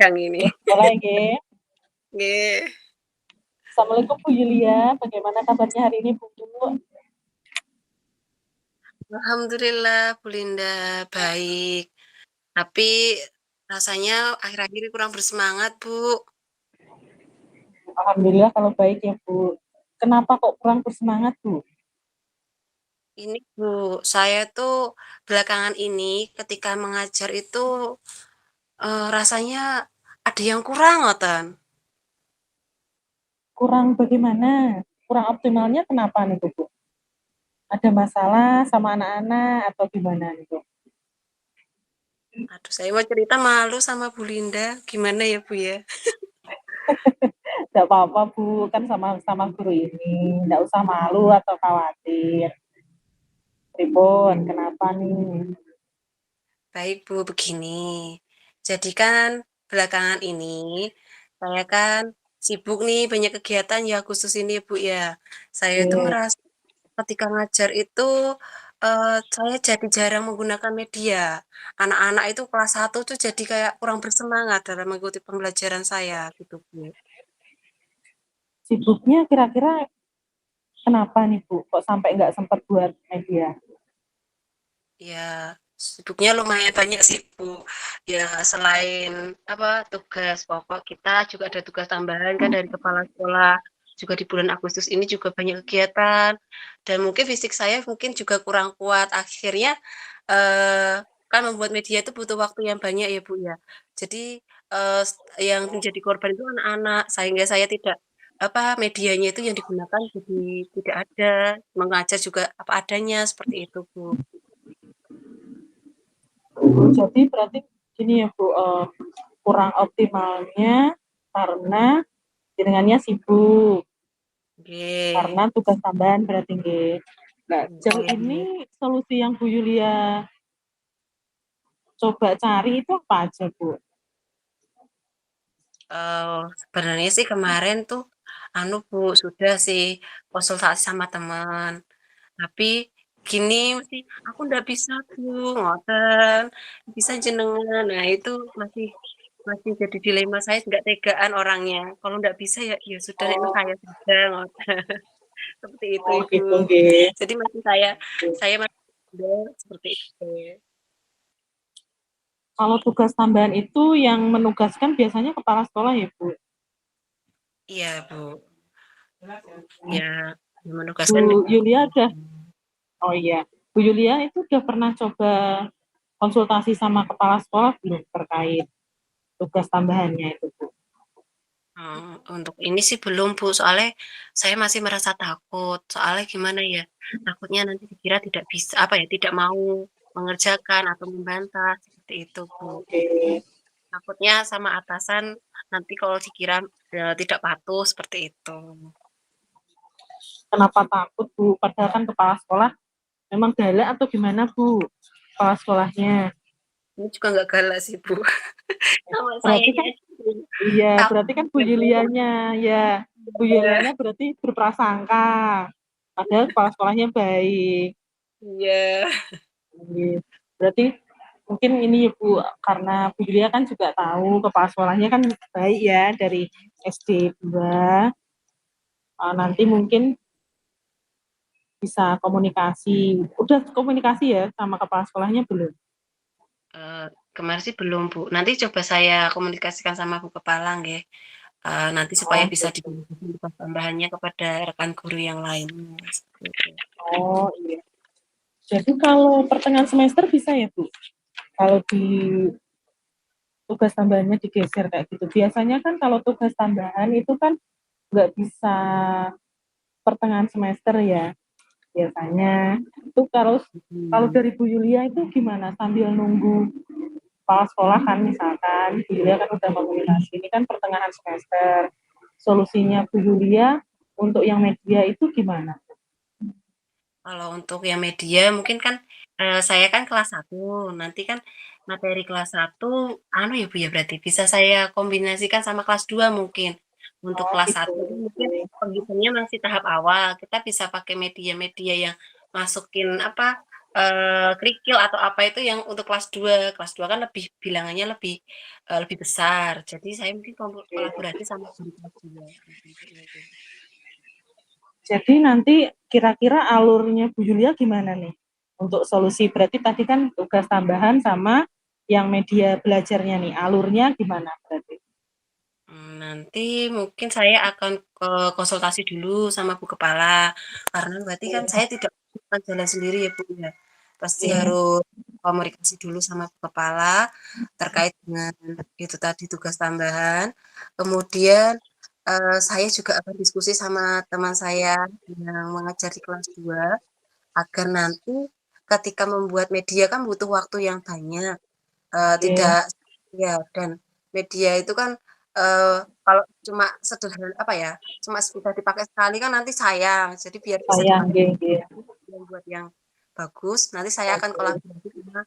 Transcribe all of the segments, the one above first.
panjang ini. Boleh, nggih. Nggih. Assalamualaikum Bu Yulia, bagaimana kabarnya hari ini Bu? Alhamdulillah Bu Linda, baik. Tapi rasanya akhir-akhir ini kurang bersemangat, Bu. Alhamdulillah kalau baik ya Bu. Kenapa kok kurang bersemangat Bu? Ini Bu, saya tuh belakangan ini ketika mengajar itu rasanya ada yang kurang, ngoten. Kurang bagaimana? Kurang optimalnya kenapa nih Bu? Ada masalah sama anak-anak atau gimana nih Bu? Aduh, saya mau cerita malu sama Bu Linda. Gimana ya, Bu ya? Tidak apa-apa Bu, kan sama-sama guru ini. Tidak usah malu atau khawatir. Pripun, kenapa nih? Baik, Bu, begini. Jadi kan belakangan ini saya kan sibuk nih banyak kegiatan ya khusus ini, Bu ya. Saya itu Oke. merasa ketika ngajar itu saya jadi jarang menggunakan media. Anak-anak itu kelas 1 tuh jadi kayak kurang bersemangat dalam mengikuti pembelajaran saya gitu, Bu. Sibuknya kira-kira kenapa nih Bu? Kok sampai nggak sempat buat media? Ya, sibuknya lumayan banyak sih, Bu. Ya, selain apa tugas pokok kita juga ada tugas tambahan kan dari kepala sekolah. Juga di bulan Agustus ini juga banyak kegiatan. Dan mungkin fisik saya mungkin juga kurang kuat. Akhirnya kan membuat media itu butuh waktu yang banyak ya, Bu ya. Jadi yang menjadi korban itu anak-anak, sehingga saya tidak apa medianya itu yang digunakan jadi tidak ada, mengajar juga apa adanya seperti itu, Bu. Jadi berarti gini ya Bu, kurang optimalnya karena jenengannya sibuk, Oke. karena tugas tambahan berarti nggih. Nah, jauh Oke. ini solusi yang Bu Yulia coba cari itu apa aja Bu? Sebenarnya sih kemarin tuh anu Bu, sudah sih konsultasi sama teman. Tapi gini sih, aku ndak bisa Bu, ngoten. Bisa jenengan. Nah, itu masih masih jadi dilema saya nggak tegaan orangnya. Kalau ndak bisa ya ya sudah nek Oh, saya saja ngoten. Seperti itu oh Ibu. gitu nggih. Jadi masih saya masih seperti itu. Kalau tugas tambahan itu yang menugaskan biasanya kepala sekolah ya Bu? Iya, Bu. Ya, Bu menugaskan Yulia udah, oh iya, Bu Yulia itu udah pernah coba konsultasi sama kepala sekolah belum terkait tugas tambahannya itu Bu? Untuk ini sih belum, Bu, soalnya saya masih merasa takut. Soalnya gimana ya, takutnya nanti dikira tidak bisa, apa ya, tidak mau mengerjakan atau membantah, seperti itu, Bu. Oke. Takutnya sama atasan nanti kalau dikira tidak patuh, seperti itu. Kenapa takut Bu? Padahal kan kepala sekolah memang galak atau gimana Bu? Kepala sekolahnya. Ini juga nggak galak sih, Bu. Sama Berarti sayanya kan, aja. iya, berarti Takut kan Bu bener. Yulianya, ya, Bu Yulianya berarti berprasangka. Padahal kepala sekolahnya baik. Iya. Berarti mungkin ini ya Bu, karena Bu Yulia kan juga tahu kepala sekolahnya kan baik ya dari SD 2. Nanti mungkin bisa komunikasi. Udah komunikasi ya sama kepala sekolahnya belum? Eh, Kemarin sih belum, Bu. Nanti coba saya komunikasikan sama Bu Kepala, nggih. Nanti supaya Oh, bisa gitu. diberikan tugas tambahannya kepada rekan guru yang lain. Seperti itu. Oh iya. Jadi kalau pertengahan semester bisa ya Bu? Kalau di tugas tambahannya digeser kayak gitu. Biasanya kan kalau tugas tambahan itu kan nggak bisa pertengahan semester ya. Biasanya itu kalau kalau Hmm. dari Bu Yulia itu gimana? Sambil nunggu kepala sekolah kan misalkan Bu Yulia kan udah komunikasi ini kan pertengahan semester. Solusinya Bu Yulia untuk yang media itu gimana? Kalau untuk yang media mungkin kan saya kan kelas 1, nanti kan materi kelas 1 anu ya Bu ya berarti bisa saya kombinasikan sama kelas 2 mungkin. Untuk Oh kelas gitu. 1 itu mungkin penghitungannya masih tahap awal, kita bisa pakai media-media yang masukin apa kerikil atau apa itu yang untuk kelas 2 kan lebih bilangannya lebih besar. Jadi saya mungkin kolaborasi sama guru kelas 2 gitu. Jadi nanti kira-kira alurnya Bu Yulia gimana nih? Untuk solusi berarti tadi kan tugas tambahan sama yang media belajarnya nih, alurnya gimana berarti? Nanti mungkin saya akan konsultasi dulu sama Bu Kepala, karena berarti kan saya tidak akan jalan sendiri ya, Bu, ya. Pasti Oke, harus komunikasi dulu sama Bu Kepala terkait dengan itu tadi tugas tambahan. Kemudian, saya juga akan diskusi sama teman saya yang mengajar di kelas 2 agar nanti ketika membuat media kan butuh waktu yang banyak. oke, Tidak ya, dan media itu kan, kalau cuma sederhana apa ya, cuma bisa dipakai sekali kan nanti sayang. Jadi biar bisa sayang dipakai nggih. yang buat yang bagus, nanti saya akan Oke. kolaborasi sama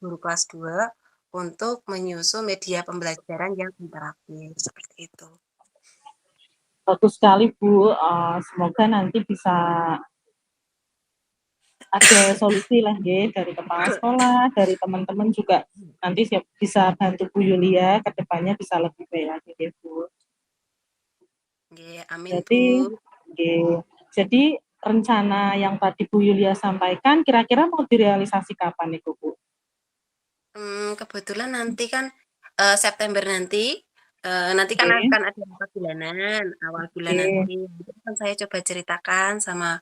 guru kelas 2 untuk menyusun media pembelajaran yang interaktif, seperti itu. Bagus sekali Bu, semoga nanti bisa ada solusi lah nggih dari kepala sekolah, dari teman-teman juga nanti bisa bantu Bu Yulia ke depannya bisa lebih baik lagi nggih Bu. Nggih, amin, Bu. Jadi nggih, jadi rencana yang tadi Bu Yulia sampaikan kira-kira mau direalisasi kapan nih Bu? Kebetulan nanti kan, September nanti kan Oke, akan ada rapat bulanan, awal bulan oke, nanti. Itu kan saya coba ceritakan sama,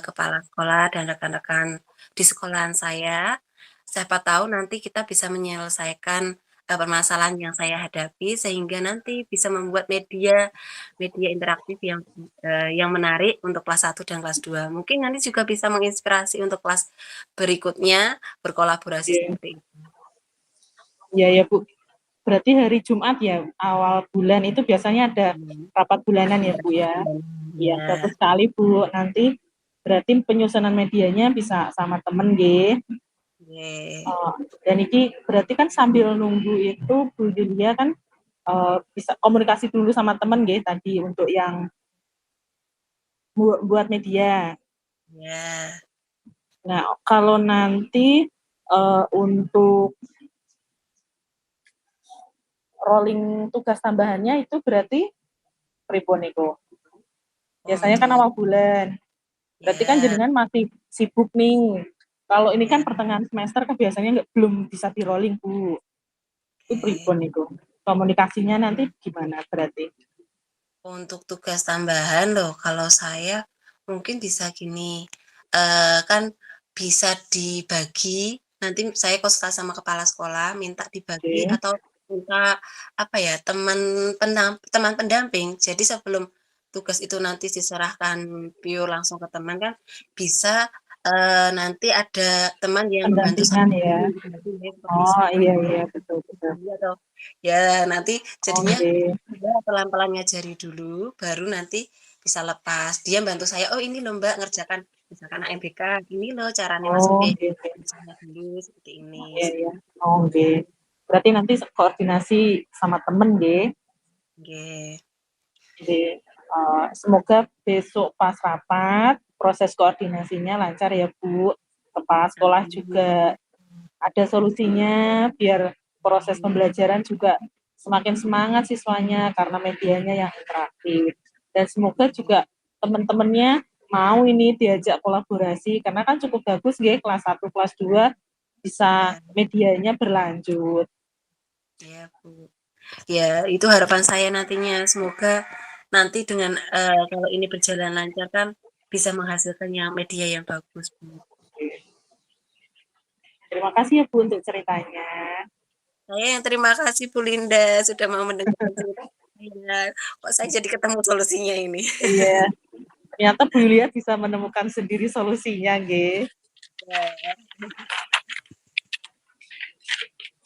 kepala sekolah dan rekan-rekan di sekolahan saya. Siapa tahu nanti kita bisa menyelesaikan, permasalahan yang saya hadapi sehingga nanti bisa membuat media media interaktif yang menarik untuk kelas 1 dan kelas 2. Mungkin nanti juga bisa menginspirasi untuk kelas berikutnya berkolaborasi oke. seperti itu. Ya ya Bu, berarti hari Jumat ya, awal bulan itu biasanya ada Mhm, rapat bulanan ya Bu ya? Iya, iya, bagus sekali Bu. Nanti berarti penyusunan medianya bisa sama temen nggih. oke. Oh, dan ini berarti kan sambil nunggu itu Bu Julia kan bisa komunikasi dulu sama temen nggih tadi untuk yang buat media. Iya, Nah, kalau nanti untuk rolling tugas tambahannya itu berarti pripun niku? Biasanya kan untuk awal bulan. Berarti kan ya, jenengan masih sibuk nih. Kalau ini kan ya, pertengahan semester kan biasanya belum bisa di rolling Bu. Itu oke. pripun niku? Komunikasinya nanti gimana berarti? Untuk tugas tambahan loh, kalau saya mungkin bisa gini, kan bisa dibagi, nanti saya konsultasi sama kepala sekolah, minta dibagi Oke. atau minta, apa ya, teman pendamping. Jadi sebelum tugas itu nanti diserahkan pure langsung ke teman kan, bisa, nanti ada teman yang membantu saya Pendampingan ya. dulu gitu ya, seperti Oh iya seperti iya betul betul. atau ya nanti jadinya Oke. dia pelan-pelan ngajari dulu, baru nanti bisa lepas. Dia bantu saya, "Oh ini loh Mbak ngerjakan misalkan AMBK, ini loh caranya masuk Oh ke gitu. misalnya dulu seperti ini." Iya iya. Oh nggih. Berarti nanti koordinasi sama temen nggih. Nggih. Nggih. Semoga besok pas rapat proses koordinasinya lancar ya Bu. Kepala sekolah juga Amin. ada solusinya biar proses Amin. pembelajaran juga semakin semangat siswanya karena medianya yang interaktif. Dan semoga juga teman-temannya mau ini diajak kolaborasi karena kan cukup bagus nggih kelas 1, kelas 2 bisa Ya, medianya berlanjut. ya Bu. Ya, itu harapan saya nantinya. Semoga nanti dengan kalau ini berjalan lancar kan bisa menghasilkan yang media yang bagus, Bu. Terima kasih ya Bu untuk ceritanya. Saya yang terima kasih Bu Linda sudah mau mendengarkan cerita saya. Kok saya jadi ketemu solusinya ini. Iya, ternyata Bu Yulia bisa menemukan sendiri solusinya nggih. Ya,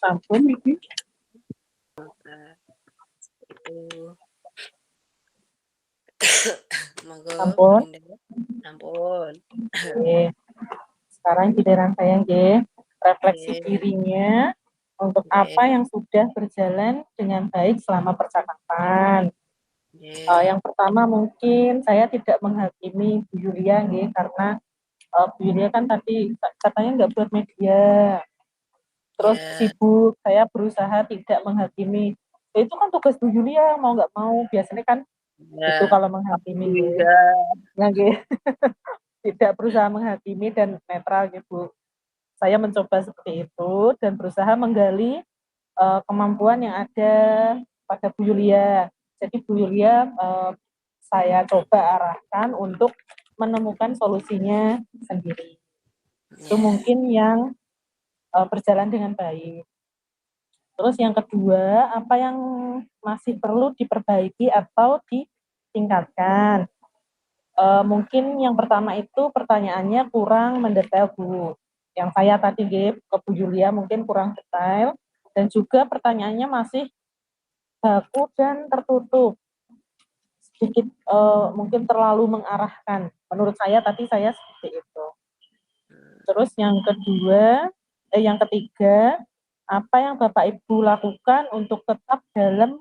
Sampun iki. itu. Monggo Bu Sampun. Linda. Ampun. Oke. Sekarang giliran saya nggih. Refleksi Oke, dirinya untuk apa oke, yang sudah berjalan dengan baik selama percakapan. oke. Yang pertama mungkin saya tidak menghakimi Bu Yulia nggih karena Bu Yulia kan tadi katanya nggak buat media, terus Ya, sibuk, saya berusaha tidak menghakimi. Ya, itu kan tugas Bu Yulia, mau nggak mau. Biasanya kan itu ya. kalau Aku menghakimi, juga. ya, tidak berusaha menghakimi dan netral gitu. Saya mencoba seperti itu dan berusaha menggali kemampuan yang ada pada Bu Yulia. Jadi Bu Yulia saya coba arahkan untuk menemukan solusinya sendiri. Itu Ya, mungkin yang berjalan dengan baik. Terus yang kedua, apa yang masih perlu diperbaiki atau ditingkatkan? Mungkin yang pertama itu pertanyaannya kurang mendetail, Bu. Yang saya tadi ke Bu Julia mungkin kurang detail dan juga pertanyaannya masih baku dan tertutup. Sedikit mungkin terlalu mengarahkan. Menurut saya tadi saya seperti itu. Terus yang ketiga, apa yang Bapak Ibu lakukan untuk tetap dalam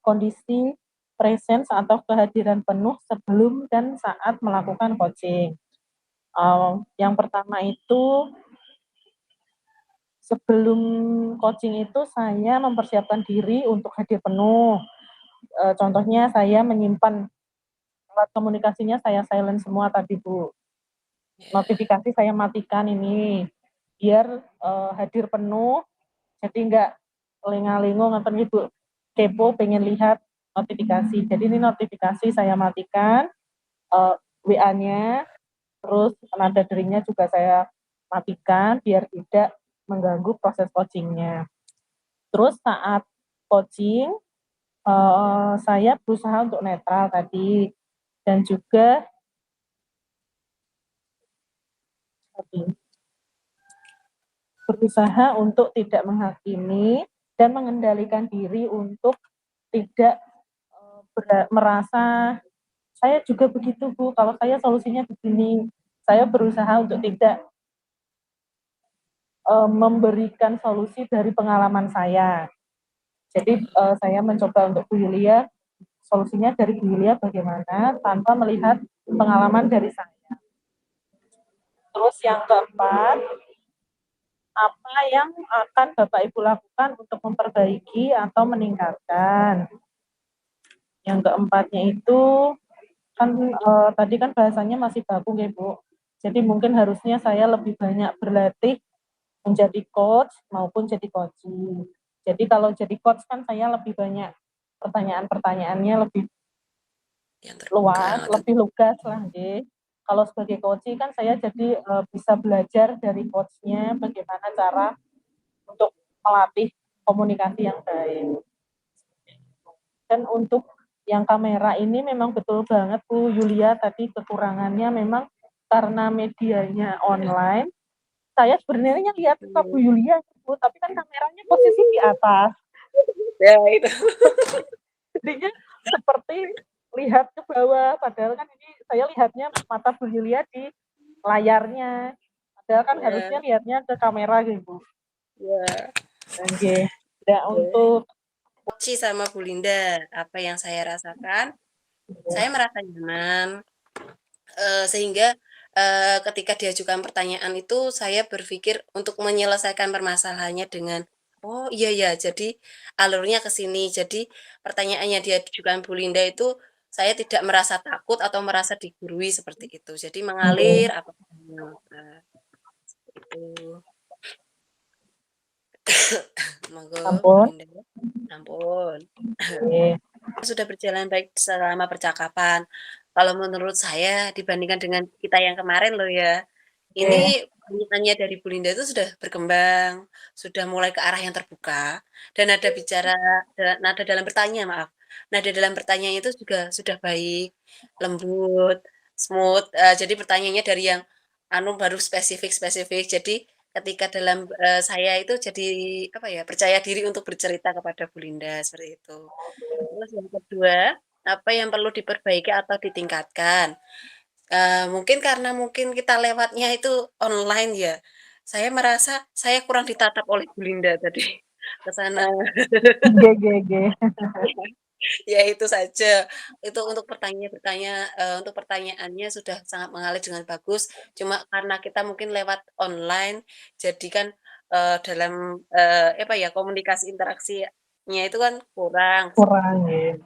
kondisi presence atau kehadiran penuh sebelum dan saat melakukan coaching. Yang pertama itu sebelum coaching itu saya mempersiapkan diri untuk hadir penuh. Contohnya saya menyimpan alat komunikasinya, saya silent semua tadi Bu. ya, Notifikasi saya matikan ini biar hadir penuh, jadi nggak lenga-lengo nonton Ibu kepo pengen lihat notifikasi. Jadi ini notifikasi saya matikan, WA-nya, terus nada deringnya juga saya matikan biar tidak mengganggu proses coachingnya. Terus saat coaching, saya berusaha untuk netral tadi dan juga berusaha untuk tidak menghakimi dan mengendalikan diri untuk tidak merasa saya juga begitu Bu, kalau saya solusinya begini. Saya berusaha untuk tidak memberikan solusi dari pengalaman saya. Jadi saya mencoba untuk Bu Yulia, solusinya dari Bu Yulia bagaimana tanpa melihat pengalaman dari saya. Terus yang keempat, apa yang akan Bapak Ibu lakukan untuk memperbaiki atau meningkatkan? Yang keempatnya itu kan tadi kan bahasanya masih baku ya Bu. Jadi mungkin harusnya saya lebih banyak berlatih menjadi coach maupun jadi coaching. Jadi kalau jadi coach kan saya lebih banyak pertanyaan-pertanyaannya lebih yang luas, terbuka. lebih lugas lah, nggih. Kalau sebagai coaching kan saya jadi bisa belajar dari coachnya bagaimana cara untuk melatih komunikasi yang baik. Dan untuk yang kamera ini memang betul banget Bu Yulia tadi kekurangannya memang karena medianya online. Saya sebenarnya lihat ke Bu Yulia Bu, tapi kan kameranya posisi di atas. Ya, itu. Jadinya seperti lihat ke bawah, padahal kan ini saya lihatnya mata Bu Yulia di layarnya. Padahal kan Ya, harusnya lihatnya ke kamera gitu. ya. Oke. Dan untuk Ci sama Bu Linda, apa yang saya rasakan, saya merasa nyaman, sehingga ketika diajukan pertanyaan itu saya berpikir untuk menyelesaikan permasalahannya dengan, oh iya ya, jadi alurnya ke sini. Jadi pertanyaannya diajukan Bu Linda itu saya tidak merasa takut atau merasa digurui seperti itu. Jadi mengalir apa adanya. Nah, itu. Monggo Bu ampun. Linda. Ampun. Oke. Sudah berjalan baik selama percakapan. Kalau menurut saya dibandingkan dengan kita yang kemarin loh ya, Oke. ini pertanyaannya dari Bu Linda itu sudah berkembang, sudah mulai ke arah yang terbuka, dan nada bicara, nada dalam bertanya, maaf. Nada dalam bertanya itu juga sudah baik, lembut, smooth. Jadi pertanyaannya dari yang anu baru spesifik-spesifik. Jadi ketika dalam saya itu jadi apa ya percaya diri untuk bercerita kepada Bu Linda seperti itu. Terus yang kedua, apa yang perlu diperbaiki atau ditingkatkan? Mungkin karena mungkin kita lewatnya itu online ya. Saya merasa saya kurang ditatap oleh Bu Linda tadi ke sana. Oke. Ya itu saja. Itu untuk untuk pertanyaannya sudah sangat mengalir dengan bagus, cuma karena kita mungkin lewat online, jadi kan, dalam, apa ya, komunikasi interaksinya itu kan kurang. Kurang ya.